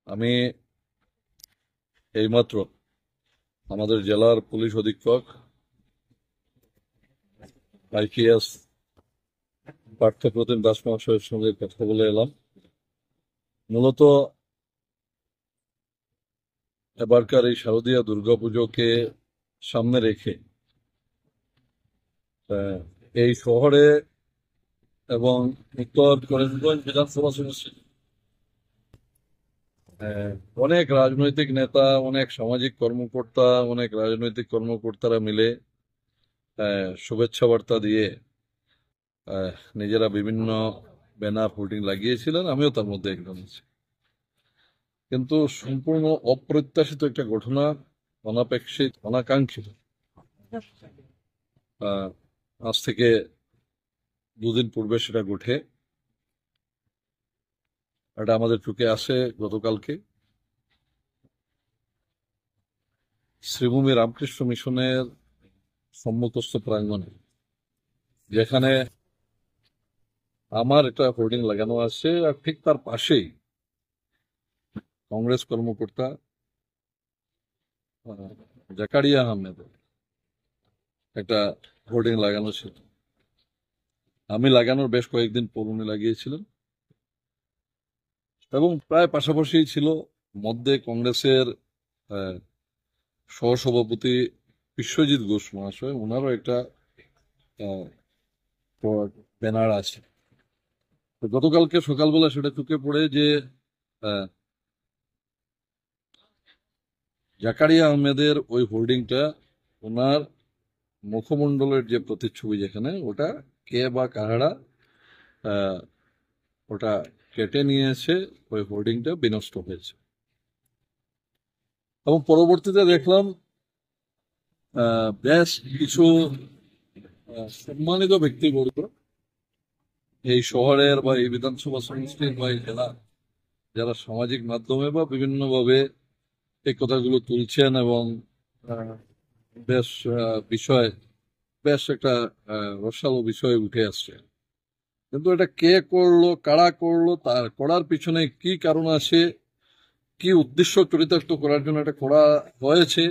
আমি এইমাত্র আমাদের জেলার পুলিশ অধীক্ষক আইপিএস পার্থপ্রতিম দাস মহাশয়ের সঙ্গে কথা বলে এলাম। মূলত এবারকার এই শারদীয় দুর্গাপুজোকে সামনে রেখে এই শহরে এবং উত্তর করিমগঞ্জ বিধানসভা সমষ্টি অনেক রাজনৈতিক নেতা, অনেক সামাজিক কর্মকর্তা, অনেক রাজনৈতিক কর্মকর্তারা মিলে শুভেচ্ছা বার্তা দিয়ে নিজেরা বিভিন্ন ব্যানার হোর্ডিং লাগিয়েছিলেন। আমিও তার মধ্যে একজন আছি। কিন্তু সম্পূর্ণ অপ্রত্যাশিত একটা ঘটনা, অনাপেক্ষিত, অনাকাঙ্ক্ষিত, আজ থেকে দুদিন পূর্বে সেটা ঘটে। এটা আমাদের চোখে আসে গতকালকে শ্রীভূমি রামকৃষ্ণ মিশনের সম্মুখস্থ প্রাঙ্গণে, যেখানে আমার একটা হোর্ডিং লাগানো আছে, আর ঠিক তার পাশেই কংগ্রেস কর্মকর্তা জাকারিয়া আহমেদের একটা হোর্ডিং লাগানো ছিল। আমি লাগানোর বেশ কয়েকদিন পর উনি লাগিয়েছিলেন এবং প্রায় পাশাপাশি ছিল। মধ্যে কংগ্রেসের সহসভাপতি বিশ্বজিৎ ঘোষ মহাশয়, ওনারও একটা ব্যানার আছে। তো গতকালকে সকালবেলা সেটা চোখে পড়ে যে জাকারিয়া আহমেদের ওই হোর্ডিংটা, ওনার মুখমণ্ডলের যে প্রতিচ্ছবি যেখানে, ওটা কে বা কাহারা ওটা কেটে নিয়েছে, ওই হোর্ডিংটা বিনষ্ট হয়েছে। এবং পরবর্তীতে দেখলাম বেশ কিছু সম্মানিত ব্যক্তিবর্গ এই শহরের বা এই বিধানসভা সমষ্টির বা এই জেলা, যারা সামাজিক মাধ্যমে বা বিভিন্নভাবে এই কথাগুলো তুলছেন এবং বেশ বেশ একটা রসালো বিষয় উঠে আসছে। কিন্তু এটা কে করলো, কারা করলো, তার করার পিছনে কি কারণ আছে, কি উদ্দেশ্য চরিতার্থ করার জন্য এটা করা হয়েছে,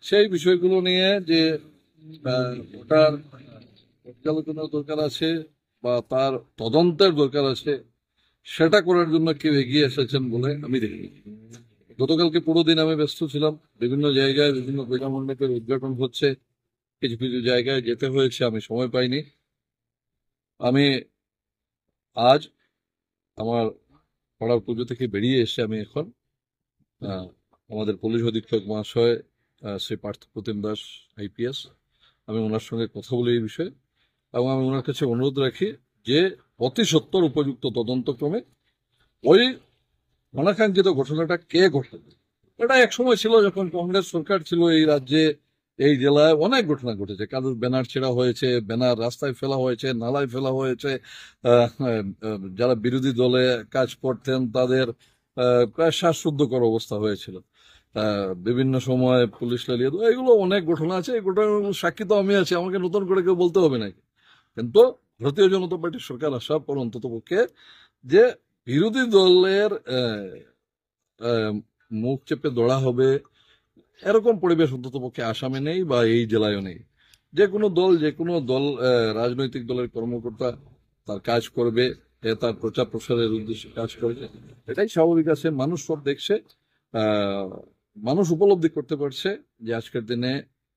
সেই বিষয়গুলো নিয়ে যে ওটার পর্যালোচনার দরকার আছে বা তার তদন্তের দরকার আছে, সেটা করার জন্য কেউ এগিয়ে এসেছেন বলে আমি দেখি। গতকালকে পুরো দিন আমি ব্যস্ত ছিলাম, বিভিন্ন জায়গায় বিভিন্ন পূজা মণ্ডপের উদ্ঘাটন হচ্ছে, কিছু কিছু জায়গায় যেতে হয়েছে, আমি সময় পাইনি। আমি আজ আমার পাড়ার পুজো থেকে বেরিয়ে এসে আমি এখন আমাদের পুলিশ অধীক্ষক মহাশয় শ্রী পার্থপ্রতিম দাস আইপিএস, আমি ওনার সঙ্গে কথা বলি এই বিষয়ে, এবং আমি ওনার কাছে অনুরোধ রাখি যে অতি সত্বর উপযুক্ত তদন্তক্রমে ওই অনাকাঙ্ক্ষিত ঘটনাটা কে ঘটাবে। এটা এক সময় ছিল যখন কংগ্রেস সরকার ছিল এই রাজ্যে, এই জেলায় অনেক ঘটনা ঘটেছে। কারোর ব্যানার ছেঁড়া হয়েছে, ব্যানার রাস্তায় ফেলা হয়েছে, নালায় ফেলা হয়েছে, যারা বিরোধী দলে কাজ করতেন তাদের প্রায় শ্বাসরুদ্ধকর অবস্থা হয়েছিল। বিভিন্ন সময় পুলিশ লেলিয়ে দেওয়া, এগুলো অনেক ঘটনা আছে। এই ঘটনাগুলো সাক্ষী তো আমি আছি, আমাকে নতুন করে কেউ বলতে হবে নাকি। কিন্তু ভারতীয় জনতা পার্টির সরকার আসার পর অন্তত পক্ষে যে বিরোধী দলের মুখ চেপে দৌড়া হবে এরকম পরিবেশ অন্তত পক্ষে আসামে নেই বা এই জেলায়ও নেই। যে কোনো দল রাজনৈতিক দলের কর্মকর্তা তার কাজ করবে, তার প্রচার প্রসারের উদ্দেশ্যে কাজ করবে, এটাই স্বাভাবিক আছে। মানুষ সব দেখছে, মানুষ উপলব্ধি করতে পারছে যে আজকের দিনে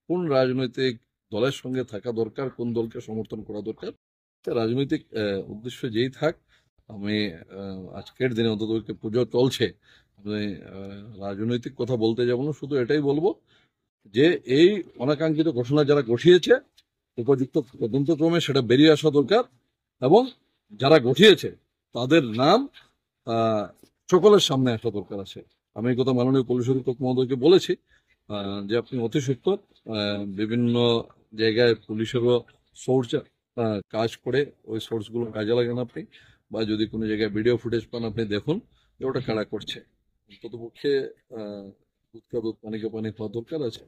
কোন রাজনৈতিক দলের সঙ্গে থাকা দরকার, কোন দলকে সমর্থন করা দরকার। রাজনৈতিক উদ্দেশ্য যেই থাক, আমি আজকের দিনে অন্তত পুজো চলছে, রাজনৈতিক কথা বলতে যাব না, শুধু এটাই বলবো যে এই অনাকাঙ্ক্ষিত ঘটনা যারা ঘটিয়েছে উপযুক্ত তদন্তক্রমে সেটা বেরিয়ে আসা দরকার, এবং যারা ঘটিয়েছে তাদের নাম সকলের সামনে আসা দরকার আছে। আমি এই কথা মাননীয় পুলিশ অধীক্ষক মহোদয়কে বলেছি যে আপনি অতি সত্বর বিভিন্ন জায়গায় পুলিশেরও সোর্স কাজ করে ওই সোর্সগুলো কাজে লাগান আপনি, বা যদি কোনো জায়গায় ভিডিও ফুটেজ পান আপনি দেখুন যে ওটা কারা করছে। অন্ততপক্ষে দুধকা দুধ পানিকে পানি হওয়া দরকার আছে।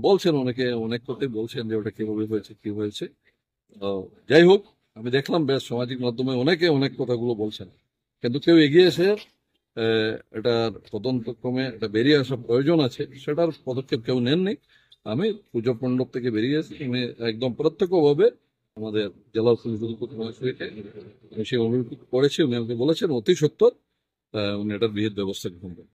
বলছেন অনেকে অনেক কথাই বলছেন যে ওটা কিভাবে হয়েছে, কি হয়েছে। যাই হোক, আমি দেখলাম বেশ সামাজিক মাধ্যমে অনেকে অনেক কথাগুলো বলছেন, কিন্তু কেউ এগিয়ে এসে এটার তদন্তক্রমে এটা বেরিয়ে আসা প্রয়োজন আছে, সেটার পদক্ষেপ কেউ নেননি। আমি পুজো মণ্ডপ থেকে বেরিয়ে এসে আমি একদম প্রত্যক্ষভাবে আমাদের জেলা পুলিশ অধীক্ষক মহাশয়কে আমি সেই অনুরোধ করেছি। উনি আমাকে বলেছেন অতি সত্বর উনি এটার বিহিত ব্যবস্থা গ্রহণ করবেন।